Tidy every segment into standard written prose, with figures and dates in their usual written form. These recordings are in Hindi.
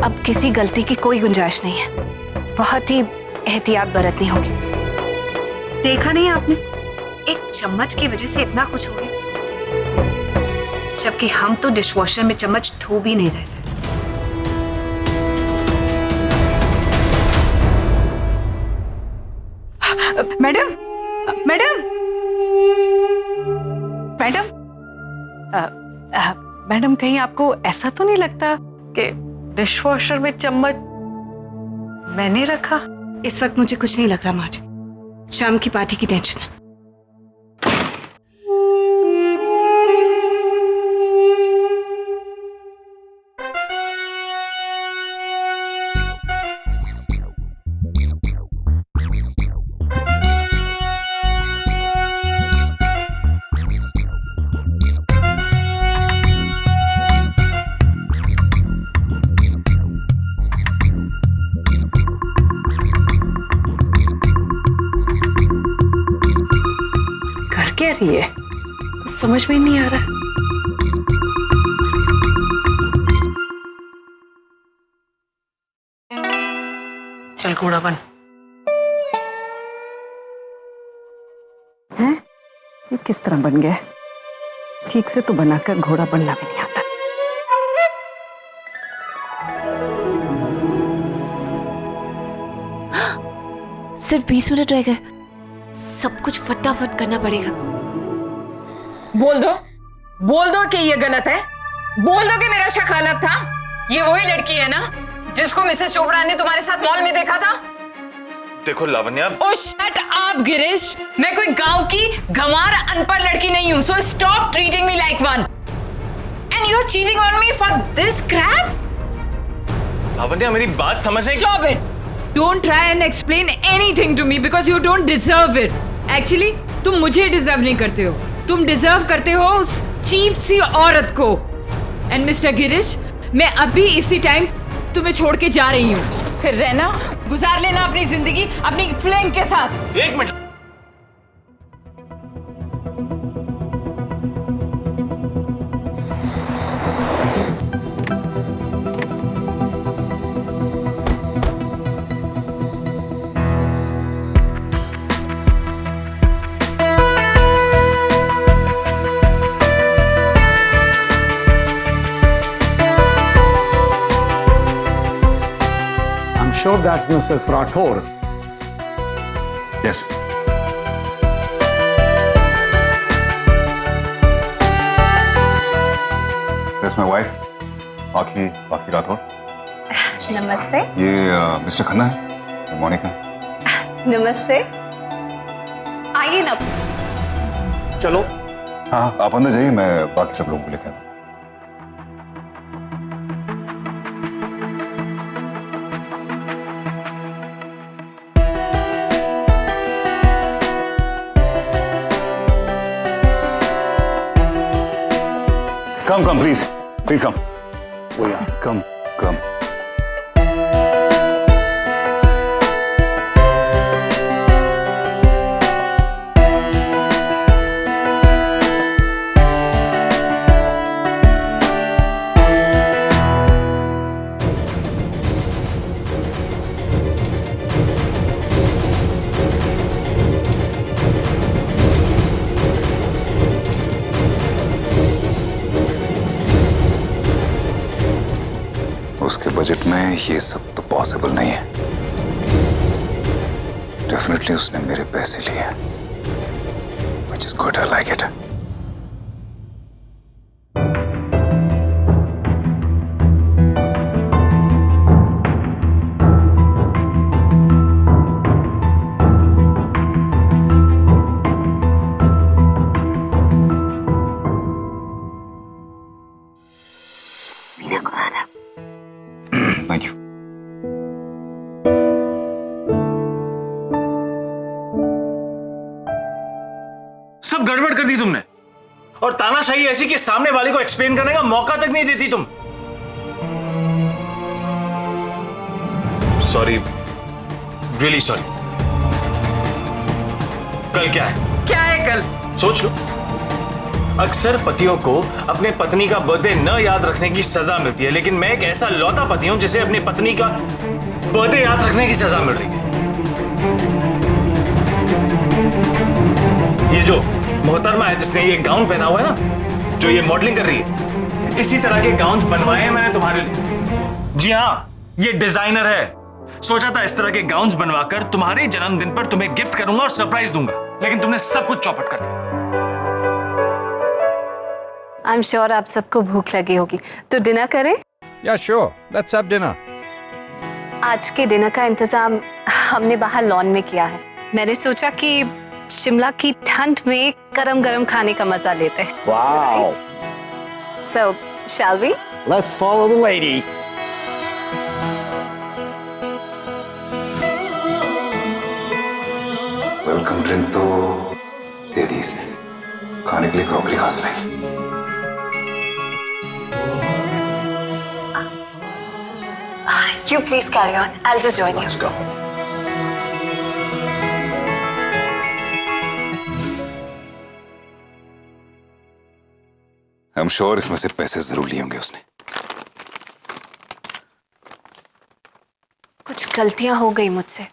अब किसी गलती की कोई गुंजाइश नहीं है। बहुत ही एहतियात बरतनी होगी। देखा नहीं आपने, एक चम्मच की वजह से इतना कुछ हो गया, जबकि हम तो डिशवॉशर में चम्मच धो भी नहीं रहे थे। मैडम मैडम मैडम मैडम, कहीं आपको ऐसा तो नहीं लगता कि डिशवॉशर में चम्मच मैंने रखा? इस वक्त मुझे कुछ नहीं लग रहा माँ जी, शाम की पार्टी की टेंशन है। क्या रही है, समझ में नहीं आ रहा। चल घोड़ा बन। हैं? ये किस तरह बन गया? ठीक से तो बनाकर घोड़ा बनना भी नहीं आता। सिर्फ 20 मिनट रह गए, सब कुछ फटाफट करना पड़ेगा। बोल दो कि ये गलत है। बोल दो कि मेरा शक गलत था। ये वही लड़की है ना जिसको मिसेस चोपड़ा ने तुम्हारे साथ मॉल में देखा था? देखो Lavanya. Oh shut up Girish, मैं कोई गांव की गंवार अनपढ़ लड़की नहीं हूं, so stop treating me like one and you are cheating on me for this crap. Lavanya मेरी बात समझने। Stop it, don't try and explain anything to me because you don't deserve it. Actually तुम मुझे डिजर्व नहीं करते हो, तुम डिजर्व करते हो उस चीप सी औरत को। एंड मिस्टर गिरीश, मैं अभी इसी टाइम तुम्हें छोड़ के जा रही हूँ। फिर रहना, गुजार लेना अपनी जिंदगी अपनी फ्लेंग के साथ। एक minute. Sure, that's Mrs. Rathore. Yes. That's my wife, Aki Rathore. नमस्ते। ये मिस्टर खन्ना है, मोनिका। नमस्ते, आइए ना। चलो। हाँ आप अंदर जाइए, मैं बाकी सब लोगों को लेकर आता हूँ। Come, please come. Oh yeah. Come. उसके बजट में ये सब तो पॉसिबल नहीं है। डेफिनेटली उसने मेरे पैसे लिए, which is good, I like it. Thank you. सब गड़बड़ कर दी तुमने, और तानाशाही ऐसी कि सामने वाले को एक्सप्लेन करने का मौका तक नहीं देती तुम। Sorry, really sorry. कल क्या है? क्या है कल? सोच लो। अक्सर पतियों को अपने पत्नी का बर्थडे न याद रखने की सजा मिलती है, लेकिन मैं एक ऐसा लौता पति हूं जिसे अपनी पत्नी का बर्थडे याद रखने की सजा मिल रही है। ये जो मोहतरमा है जिसने ये गाउन पहना हुआ है ना, जो ये मॉडलिंग कर रही है, इसी तरह के गाउन्स बनवाए हैं मैंने तुम्हारे लिए। जी हाँ, ये डिजाइनर है। सोचा था इस तरह के गाउन्स बनवाकर तुम्हारे जन्मदिन पर तुम्हें गिफ्ट करूंगा और सरप्राइज दूंगा, लेकिन तुमने सब कुछ चौपट कर दिया। आई एम श्योर आप सबको भूख लगी होगी, तो डिनर करें। Yeah, sure. Let's have dinner. आज के डिनर का इंतजाम हमने बाहर लॉन में किया है। मैंने सोचा कि शिमला की ठंड में गरम गरम खाने का मजा लेते हैं। Wow. So, shall we? Let's follow the lady. Welcome drink तो दे दी इसने, खाने के लिए क्रॉकरी कहां से लाई? You please carry on. I'll just join you. Let's go. I'm sure इसमें से पैसे जरूर लिए होंगे उसने। कुछ गलतियां हो गई मुझसे।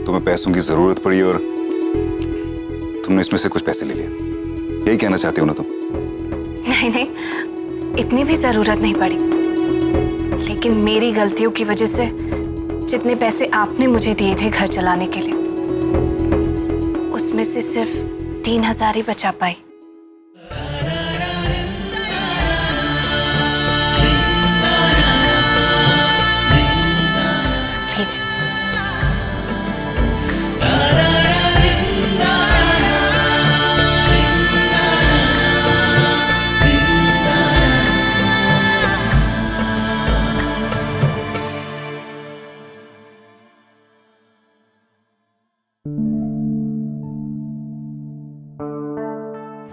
तुम्हें पैसों की जरूरत पड़ी और तुमने इसमें से कुछ पैसे ले लिए, यही कहना चाहते हो ना तुम? नहीं नहीं, इतनी भी जरूरत नहीं पड़ी, लेकिन मेरी गलतियों की वजह से जितने पैसे आपने मुझे दिए थे घर चलाने के लिए, उसमें से सिर्फ 3,000 ही बचा पाई। लीजिए।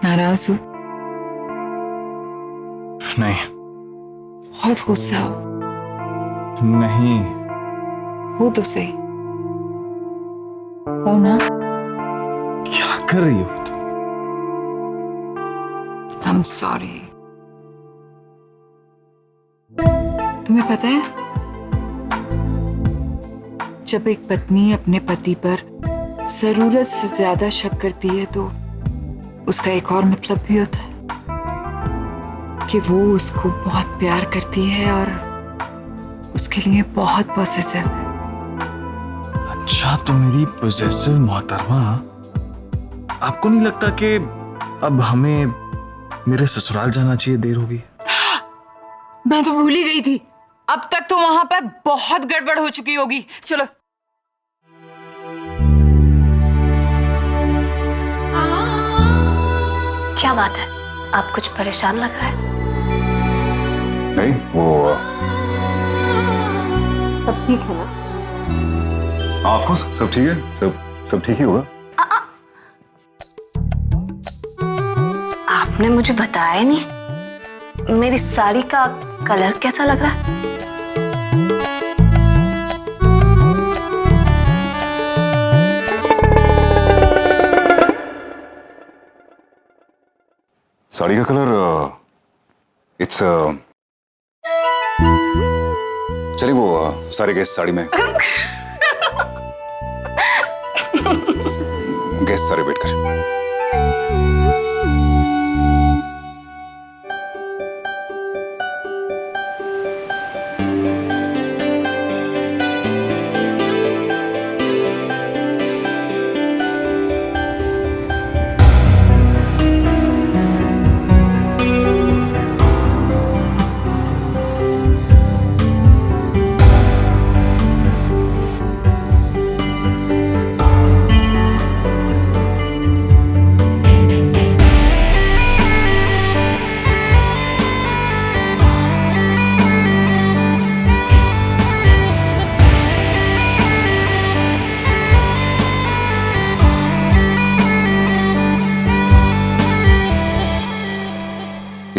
नाराज हो? नहीं बहुत गुस्सा हो? नहीं, हो तो सही हो ना। क्या कर रही हो? I am sorry. तुम्हें पता है, जब एक पत्नी अपने पति पर जरूरत से ज्यादा शक करती है तो उसका एक और मतलब भी होता है कि वो उसको बहुत प्यार करती है और उसके लिए बहुत पॉसेसिव है। अच्छा, तो मेरी पॉसेसिव मोहतरमा, आपको नहीं लगता कि अब हमें मेरे ससुराल जाना चाहिए? देर होगी। मैं तो भूल ही गई थी, अब तक तो वहां पर बहुत गड़बड़ हो चुकी होगी। चलो। क्या बात है, आप कुछ परेशान लग रहा है? नहीं, वो सब ठीक है ना? हाँ, ऑफ कोर्स सब ठीक है, सब ठीक ही होगा। आपने मुझे बताया नहीं, मेरी साड़ी का कलर कैसा लग रहा है? साड़ी का कलर इट्स चलिए, वो सारे गेस्ट साड़ी में गेस्ट सारे बैठ कर।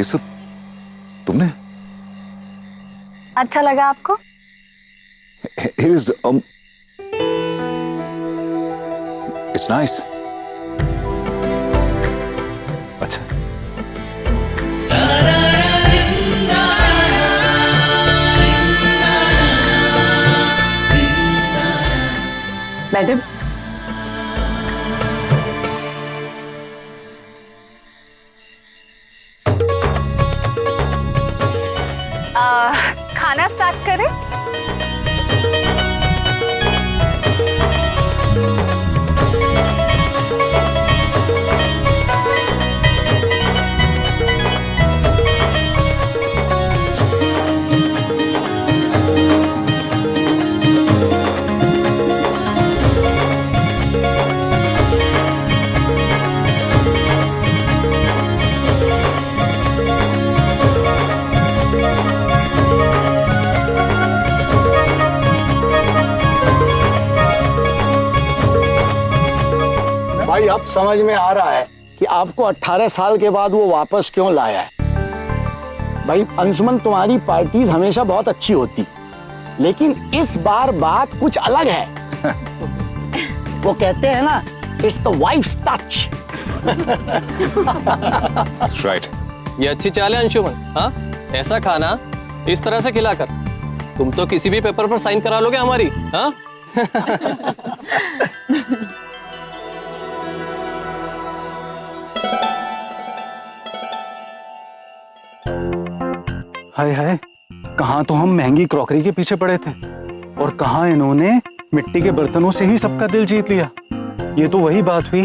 सब तुमने? अच्छा लगा आपको? It is it's nice. अच्छा। मैडम, खाना स्टार्ट करें? भाई अब समझ में आ रहा है कि आपको 18 साल के बाद वो वापस क्यों लाया है। भाई अंशुमन, तुम्हारी पार्टीज हमेशा बहुत अच्छी होती, लेकिन इस बार बात कुछ अलग है। वो कहते हैं ना, it's the wife's touch. Right. ये अच्छी चाल है अंशुमन। हाँ, ऐसा खाना इस तरह से खिलाकर तुम तो किसी भी पेपर पर साइन करा लोगे हमारी। हाँ हाय हाय, कहाँ तो हम महंगी क्रॉकरी के पीछे पड़े थे और कहाँ इन्होंने मिट्टी के बर्तनों से ही सबका दिल जीत लिया। ये तो वही बात हुई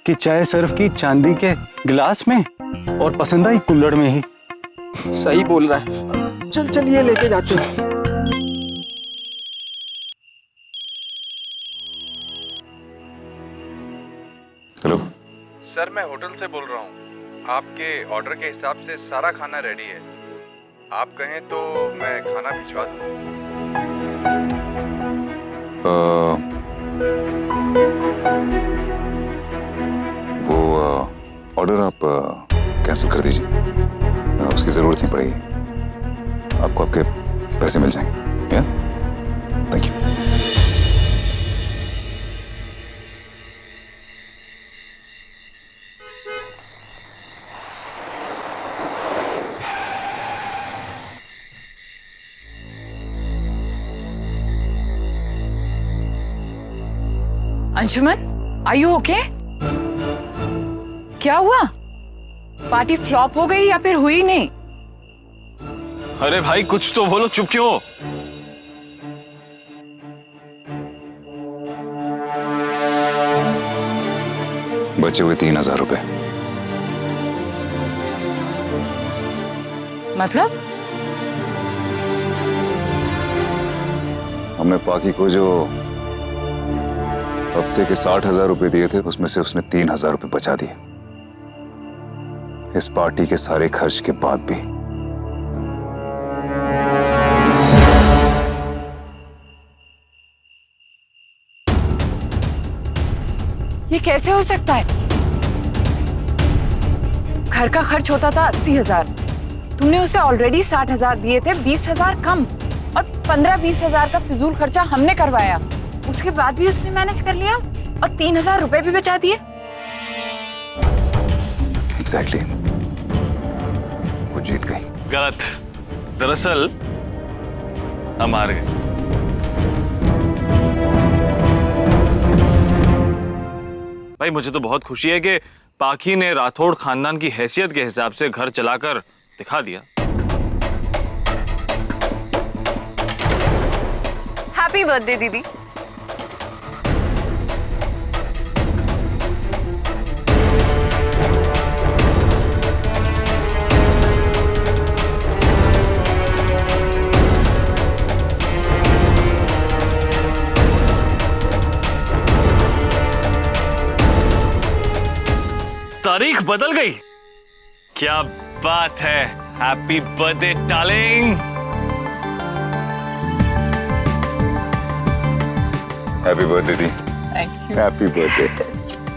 कि चाय सर्व की चांदी के गिलास में और पसंद आई कुल्हड़ में ही। सही बोल रहा है। चल चल ये लेके जाते हैं। हेलो सर, मैं होटल से बोल रहा हूँ। आपके ऑर्डर के हिसाब से सारा खाना रेडी है। आप कहें तो मैं खाना भिजवा दूँ। वो ऑर्डर आप कैंसिल कर दीजिए। उसकी जरूरत नहीं पड़ेगी। आपको आपके पैसे मिल जाएंगे। या? Thank you. Anshuman, are you okay? क्या हुआ? पार्टी फ्लॉप हो गई या फिर हुई नहीं? अरे भाई कुछ तो बोलो, चुप क्यों हो? बचे हुए 3,000 रुपए। मतलब? हमने पाकी को जो हफ्ते के 60,000 रुपए दिए थे, उसमें से उसने 3,000 रुपए बचा दिए। इस पार्टी के सारे खर्च के बाद भी। ये कैसे हो सकता है? घर का खर्च होता था 80,000, तुमने उसे ऑलरेडी 60,000 दिए थे, 20,000 कम, और 15-20 हजार का फिजूल खर्चा हमने करवाया। उसके बाद भी उसने मैनेज कर लिया और 3,000 रुपए भी बचा दिए। एग्जैक्टली। वो जीत गई। गलत। दरअसल हम हार गए। भाई मुझे तो बहुत खुशी है कि पाखी ने राठौड़ खानदान की हैसियत के हिसाब से घर चलाकर दिखा दिया। हैप्पी बर्थडे दीदी। तारीख बदल गई। क्या बात है। Happy birthday darling. Happy birthday the. Thank you. Happy birthday.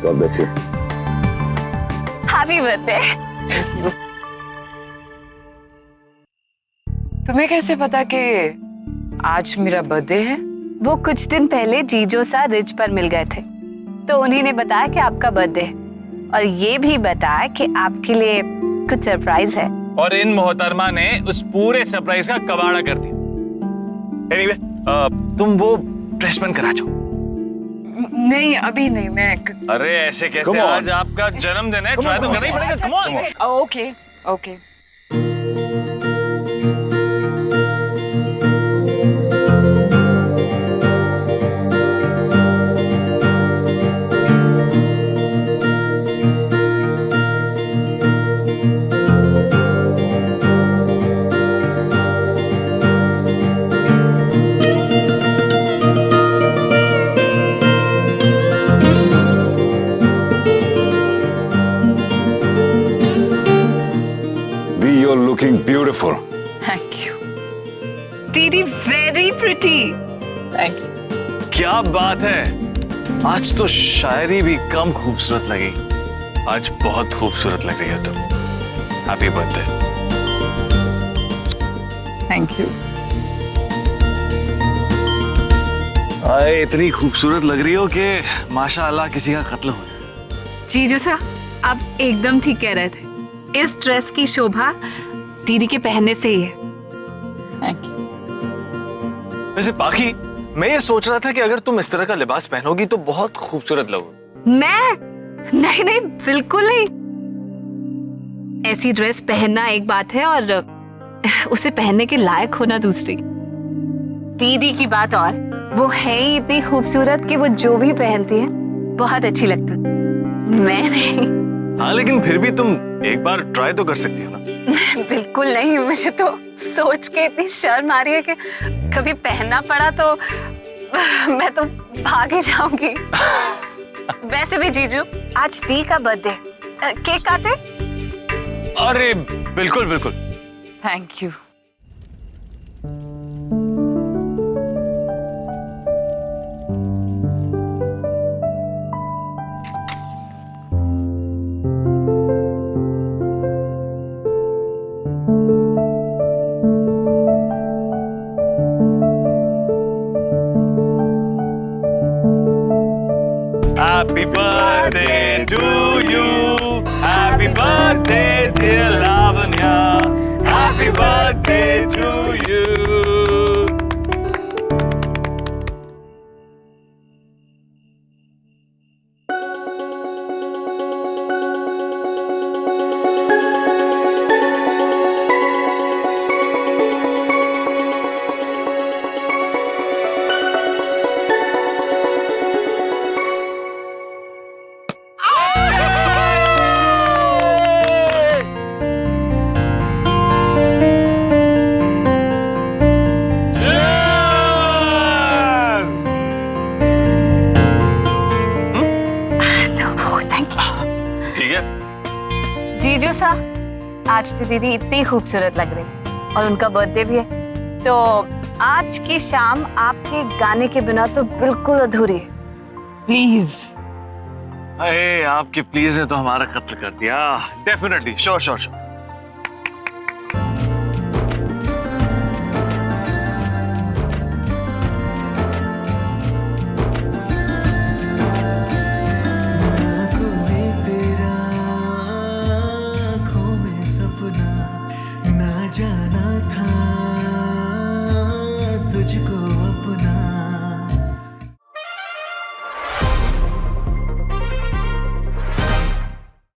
God bless you. Happy birthday. तुम्हें कैसे पता कि आज मेरा बर्थडे है? वो कुछ दिन पहले जीजो सा रिज पर मिल गए थे, तो उन्हीं ने बताया कि आपका बर्थडे है और ये भी बताया कि आपके लिए कुछ सरप्राइज है। और इन मोहतरमा ने उस पूरे सरप्राइज का कबाड़ा कर दिया। Anyway, तुम वो ड्रेस पहन कर आ जाओ। नहीं अभी नहीं, मैं अरे ऐसे कैसे, आज आपका जन्मदिन है, ट्राई तो करना ही पड़ेगा। Come on. Okay okay. You're looking beautiful. Thank you. दीदी वेरी प्रिटी। Thank you. क्या बात है, आज तो शायरी भी कम खूबसूरत लगी। आज बहुत खूबसूरत लग रही हो तुम। Happy birthday. Thank you. अरे इतनी खूबसूरत लग रही हो कि माशाअल्लाह किसी का कत्ल हो जाए। जीजो सा, आप एकदम ठीक कह रहे थे। इस ड्रेस की शोभा दीदी के पहनने से ही है। Thank you. वैसे बाकी मैं ये सोच रहा था कि अगर तुम इस तरह का लिबास पहनोगी तो बहुत खूबसूरत लगोगी। मैं नहीं नहीं बिल्कुल नहीं। ऐसी ड्रेस पहनना एक बात है और उसे पहनने के लायक होना दूसरी। दीदी की बात और, वो है ही इतनी खूबसूरत कि वो जो भी पहनती है बहुत अच्छी लगती है। मैं नहीं। हाँ लेकिन फिर भी तुम एक बार ट्राई तो कर सकती हो ना। बिल्कुल नहीं, मुझे तो सोच के इतनी शर्म आ रही है कि कभी पहनना पड़ा तो मैं तो भाग ही जाऊंगी। वैसे भी जीजू, आज दी का बर्थडे, केक काटे? अरे बिल्कुल बिल्कुल। Thank you. Happy birthday to you. Happy birthday dear Lavanya. Happy birthday to you. जीजू सा, आज तो दीदी इतनी खूबसूरत लग रही है और उनका बर्थडे भी है, तो आज की शाम आपके गाने के बिना तो बिल्कुल अधूरी है। प्लीज। अरे आपके प्लीज ने तो हमारा कत्ल कर दिया। Definitely, sure sure sure.